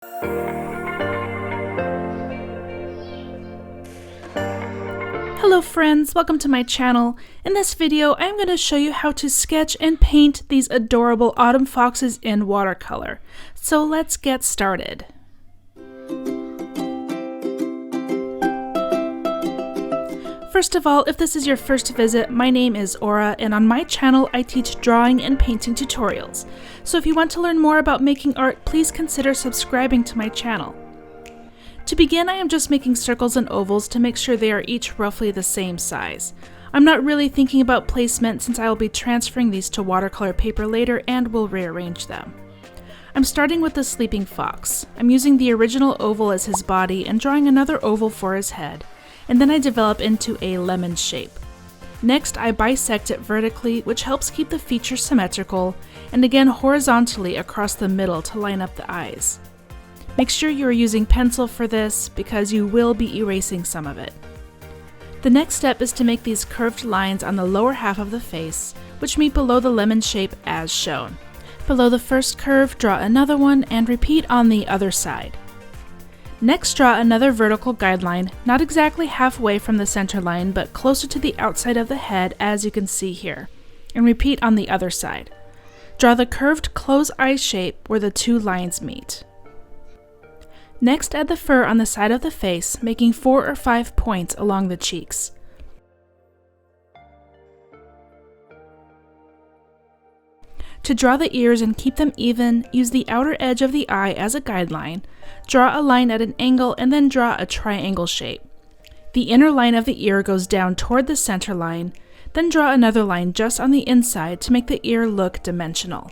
Hello friends, welcome to my channel. In this video, I'm going to show you how to sketch and paint these adorable autumn foxes in watercolor. So let's get started. First of all, if this is your first visit, my name is Aura, and on my channel I teach drawing and painting tutorials. So if you want to learn more about making art, please consider subscribing to my channel. To begin, I am just making circles and ovals to make sure they are each roughly the same size. I'm not really thinking about placement since I will be transferring these to watercolor paper later and will rearrange them. I'm starting with the sleeping fox. I'm using the original oval as his body and drawing another oval for his head, and then I develop into a lemon shape. Next, I bisect it vertically, which helps keep the features symmetrical, and again horizontally across the middle to line up the eyes. Make sure you are using pencil for this because you will be erasing some of it. The next step is to make these curved lines on the lower half of the face, which meet below the lemon shape as shown. Below the first curve, draw another one and repeat on the other side. Next, draw another vertical guideline, not exactly halfway from the center line, but closer to the outside of the head as you can see here, and repeat on the other side. Draw the curved closed eye shape where the two lines meet. Next, add the fur on the side of the face, making 4 or 5 points along the cheeks. To draw the ears and keep them even, use the outer edge of the eye as a guideline, draw a line at an angle, and then draw a triangle shape. The inner line of the ear goes down toward the center line, then draw another line just on the inside to make the ear look dimensional.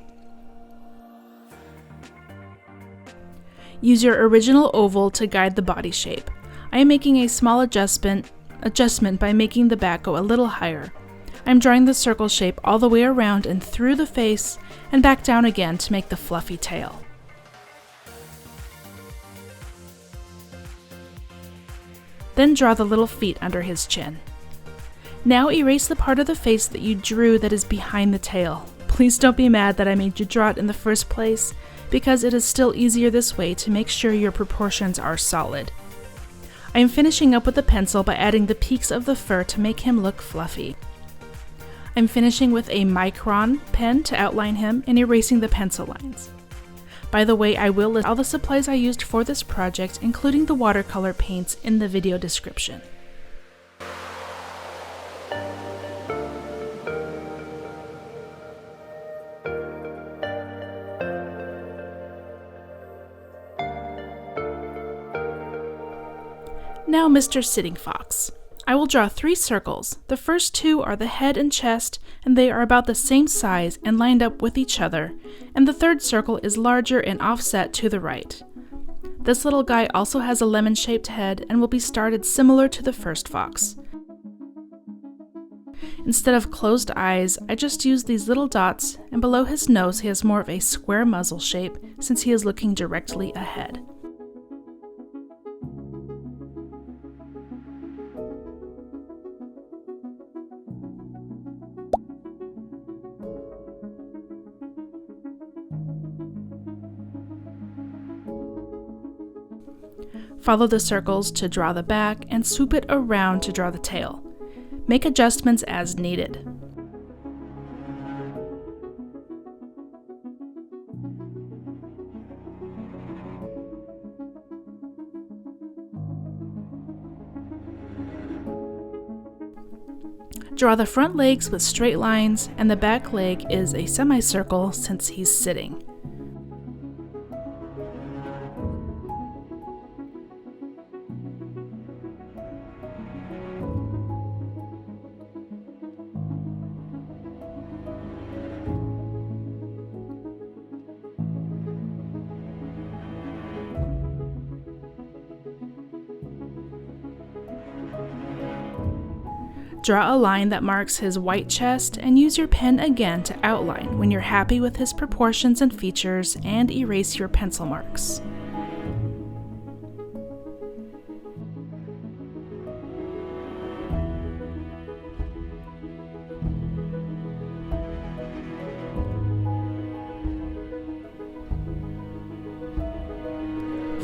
Use your original oval to guide the body shape. I am making a small adjustment by making the back go a little higher. I'm drawing the circle shape all the way around and through the face and back down again to make the fluffy tail. Then draw the little feet under his chin. Now erase the part of the face that you drew that is behind the tail. Please don't be mad that I made you draw it in the first place, because it is still easier this way to make sure your proportions are solid. I am finishing up with the pencil by adding the peaks of the fur to make him look fluffy. I'm finishing with a micron pen to outline him and erasing the pencil lines. By the way, I will list all the supplies I used for this project, including the watercolor paints, in the video description. Now Mr. Sitting Fox. I will draw 3 circles. The first 2 are the head and chest, and they are about the same size and lined up with each other, and the third circle is larger and offset to the right. This little guy also has a lemon-shaped head and will be started similar to the first fox. Instead of closed eyes, I just use these little dots, and below his nose he has more of a square muzzle shape since he is looking directly ahead. Follow the circles to draw the back and swoop it around to draw the tail. Make adjustments as needed. Draw the front legs with straight lines, and the back leg is a semicircle since he's sitting. Draw a line that marks his white chest and use your pen again to outline when you're happy with his proportions and features, and erase your pencil marks.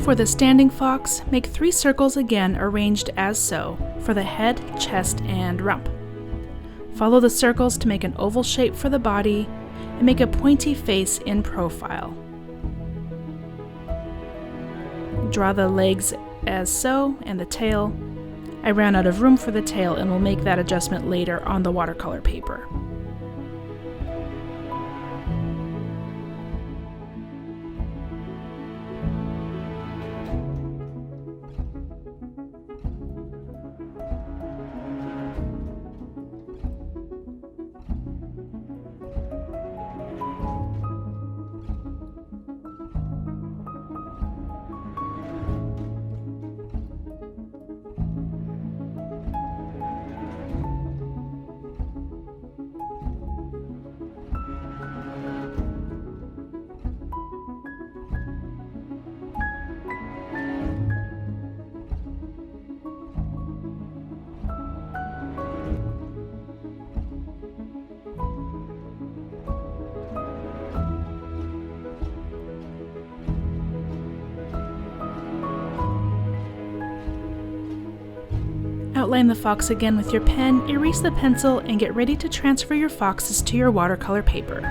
For the standing fox, make 3 circles again arranged as so for the head, chest, and rump. Follow the circles to make an oval shape for the body and make a pointy face in profile. Draw the legs as so and the tail. I ran out of room for the tail and will make that adjustment later on the watercolor paper. Outline the fox again with your pen, erase the pencil, and get ready to transfer your foxes to your watercolor paper.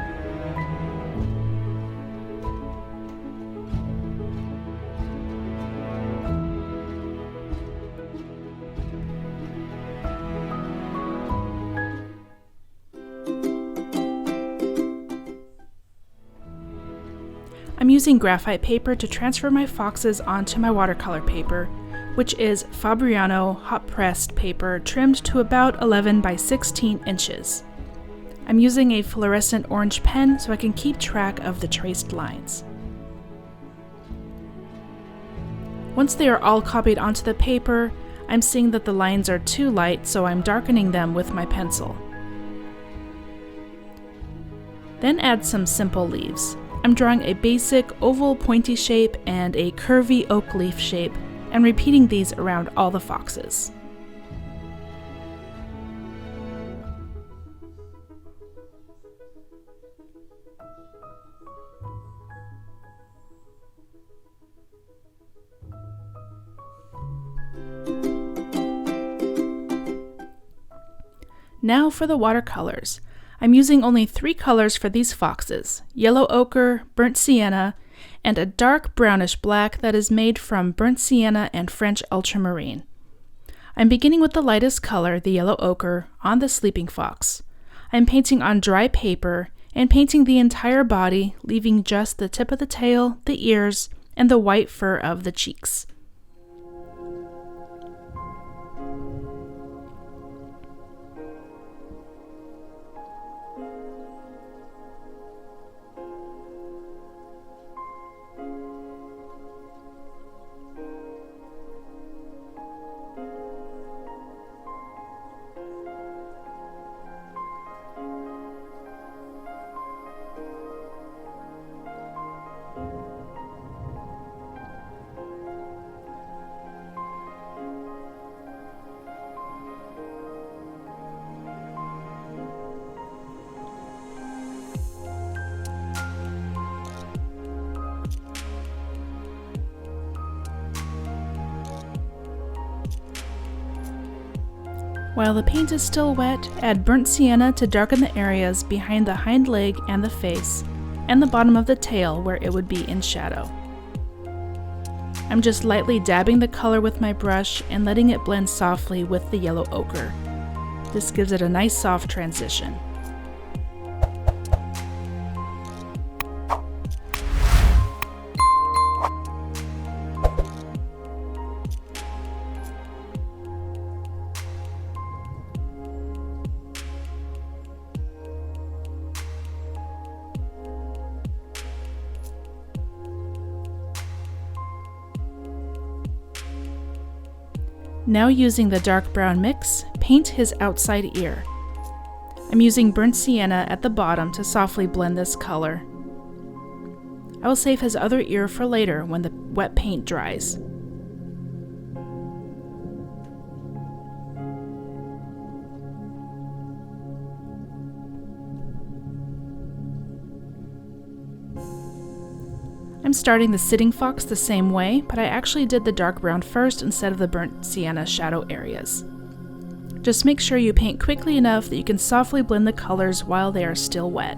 I'm using graphite paper to transfer my foxes onto my watercolor paper, which is Fabriano hot-pressed paper trimmed to about 11 by 16 inches. I'm using a fluorescent orange pen so I can keep track of the traced lines. Once they are all copied onto the paper, I'm seeing that the lines are too light, so I'm darkening them with my pencil. Then add some simple leaves. I'm drawing a basic oval pointy shape and a curvy oak leaf shape, and repeating these around all the foxes. Now for the watercolors. I'm using only 3 colors for these foxes: yellow ochre, burnt sienna, and a dark brownish black that is made from burnt sienna and French ultramarine. I'm beginning with the lightest color, the yellow ochre, on the sleeping fox. I'm painting on dry paper and painting the entire body, leaving just the tip of the tail, the ears, and the white fur of the cheeks. While the paint is still wet, add burnt sienna to darken the areas behind the hind leg and the face, and the bottom of the tail where it would be in shadow. I'm just lightly dabbing the color with my brush and letting it blend softly with the yellow ochre. This gives it a nice soft transition. Now using the dark brown mix, paint his outside ear. I'm using burnt sienna at the bottom to softly blend this color. I will save his other ear for later when the wet paint dries. I'm starting the sitting fox the same way, but I actually did the dark brown first instead of the burnt sienna shadow areas. Just make sure you paint quickly enough that you can softly blend the colors while they are still wet.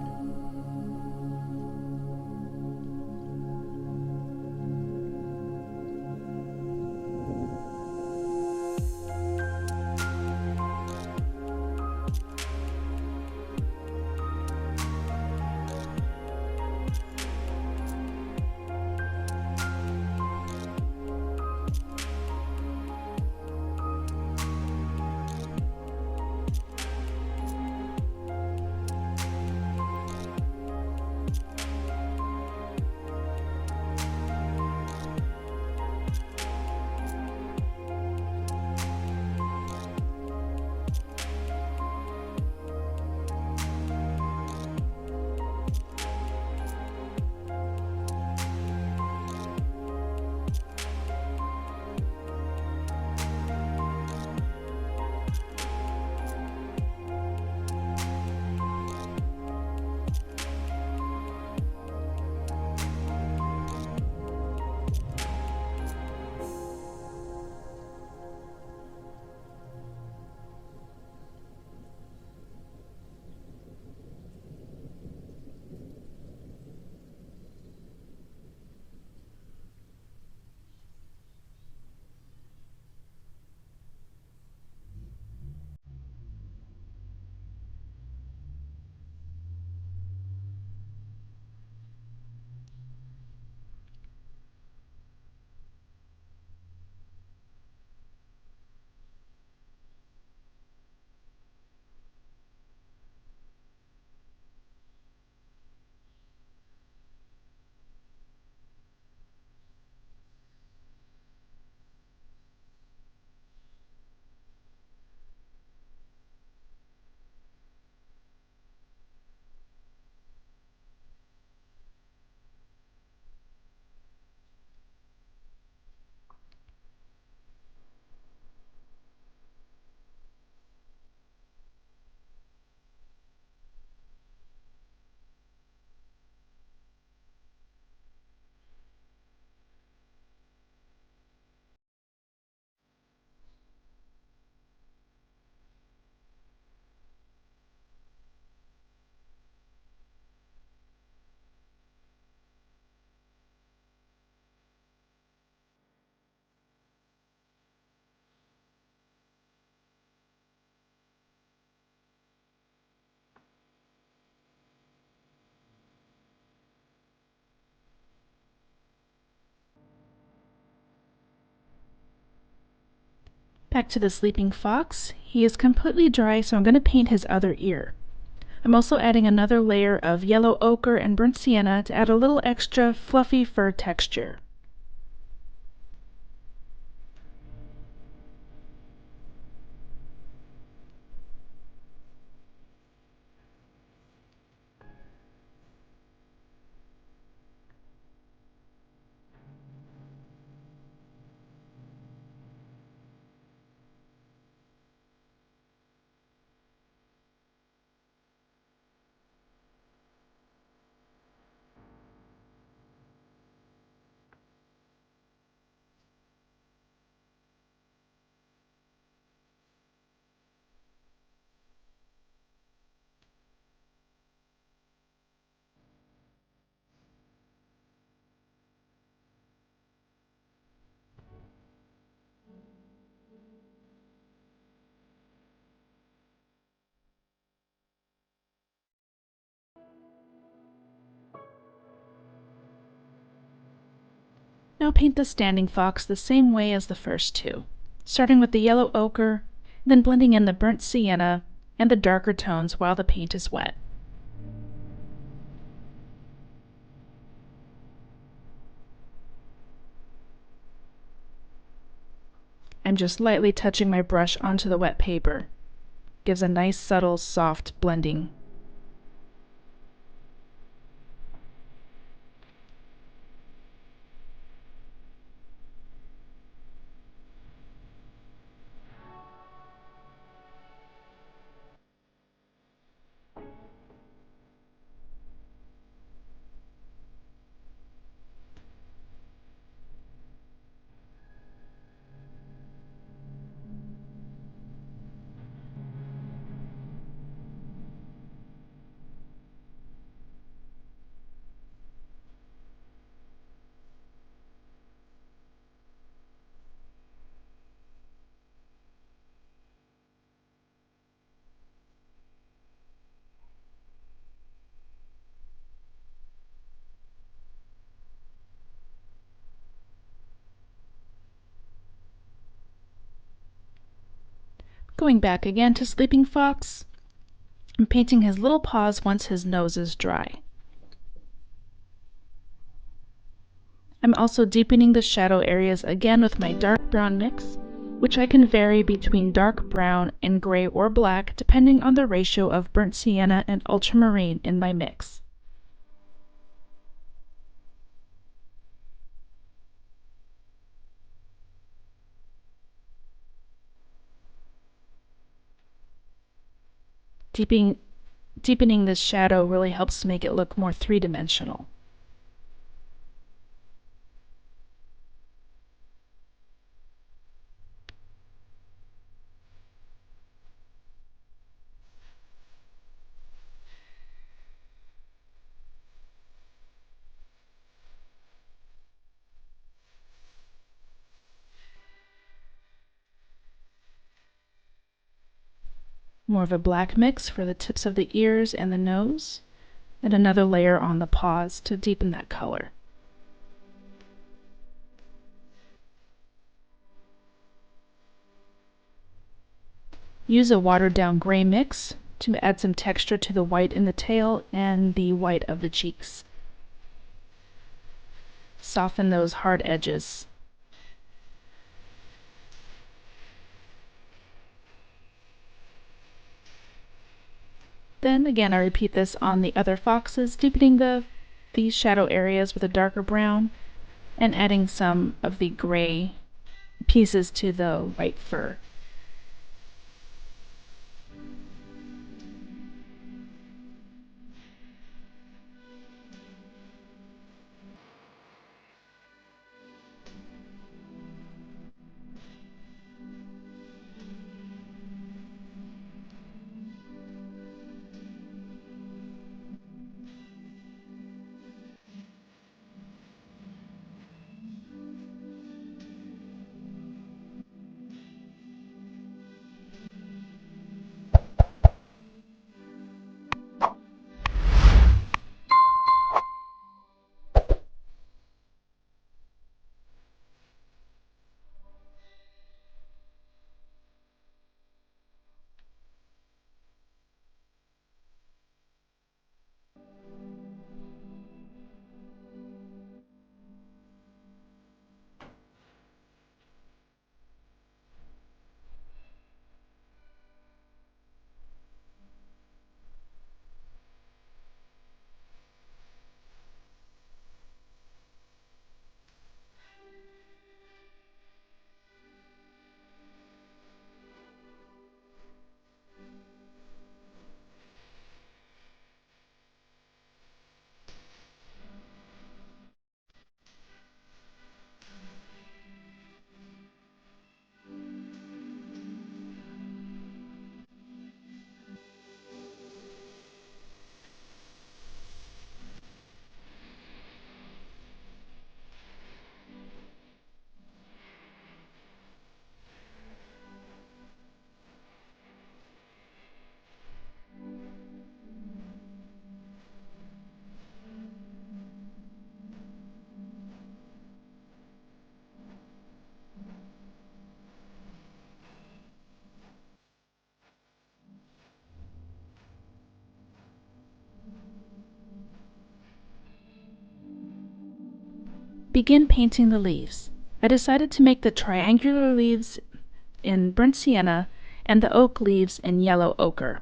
Back to the sleeping fox. He is completely dry, so I'm going to paint his other ear. I'm also adding another layer of yellow ochre and burnt sienna to add a little extra fluffy fur texture. Now paint the standing fox the same way as the first two, starting with the yellow ochre, then blending in the burnt sienna and the darker tones while the paint is wet. I'm just lightly touching my brush onto the wet paper. Gives a nice subtle soft blending. Going back again to Sleeping Fox, and painting his little paws once his nose is dry. I'm also deepening the shadow areas again with my dark brown mix, which I can vary between dark brown and gray or black depending on the ratio of burnt sienna and ultramarine in my mix. Deepening this shadow really helps to make it look more three-dimensional. More of a black mix for the tips of the ears and the nose, and another layer on the paws to deepen that color. Use a watered down gray mix to add some texture to the white in the tail and the white of the cheeks. Soften those hard edges. Then again, I repeat this on the other foxes, deepening these shadow areas with a darker brown and adding some of the gray pieces to the white fur. Begin painting the leaves. I decided to make the triangular leaves in burnt sienna and the oak leaves in yellow ochre.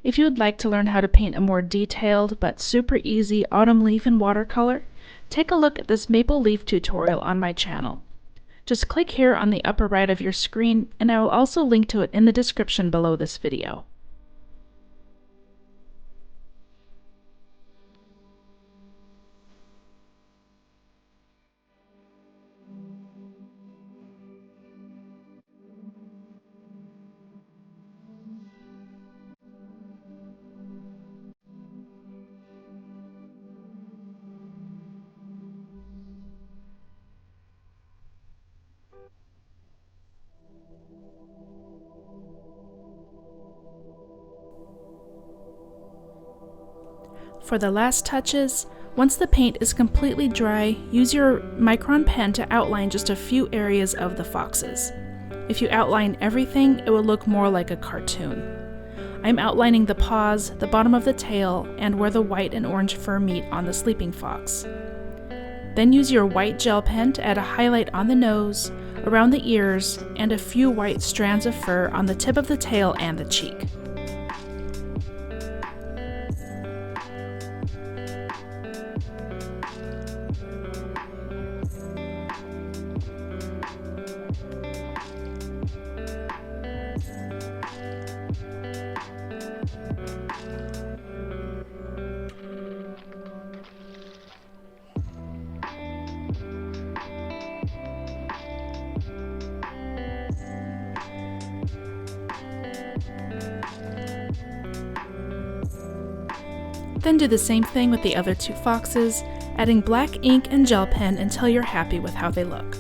If you would like to learn how to paint a more detailed but super easy autumn leaf in watercolor, take a look at this maple leaf tutorial on my channel. Just click here on the upper right of your screen, and I will also link to it in the description below this video. For the last touches, once the paint is completely dry, use your micron pen to outline just a few areas of the foxes. If you outline everything, it will look more like a cartoon. I'm outlining the paws, the bottom of the tail, and where the white and orange fur meet on the sleeping fox. Then use your white gel pen to add a highlight on the nose, around the ears, and a few white strands of fur on the tip of the tail and the cheek. Then do the same thing with the other two foxes, adding black ink and gel pen until you're happy with how they look.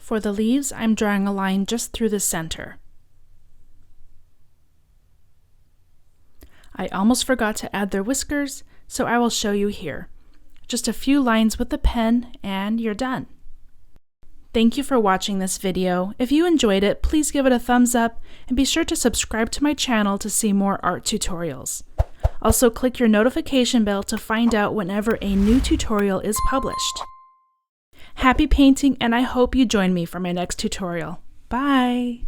For the leaves, I'm drawing a line just through the center. I almost forgot to add their whiskers, so I will show you here. Just a few lines with the pen, and you're done. Thank you for watching this video. If you enjoyed it, please give it a thumbs up, and be sure to subscribe to my channel to see more art tutorials. Also, click your notification bell to find out whenever a new tutorial is published. Happy painting, and I hope you join me for my next tutorial. Bye!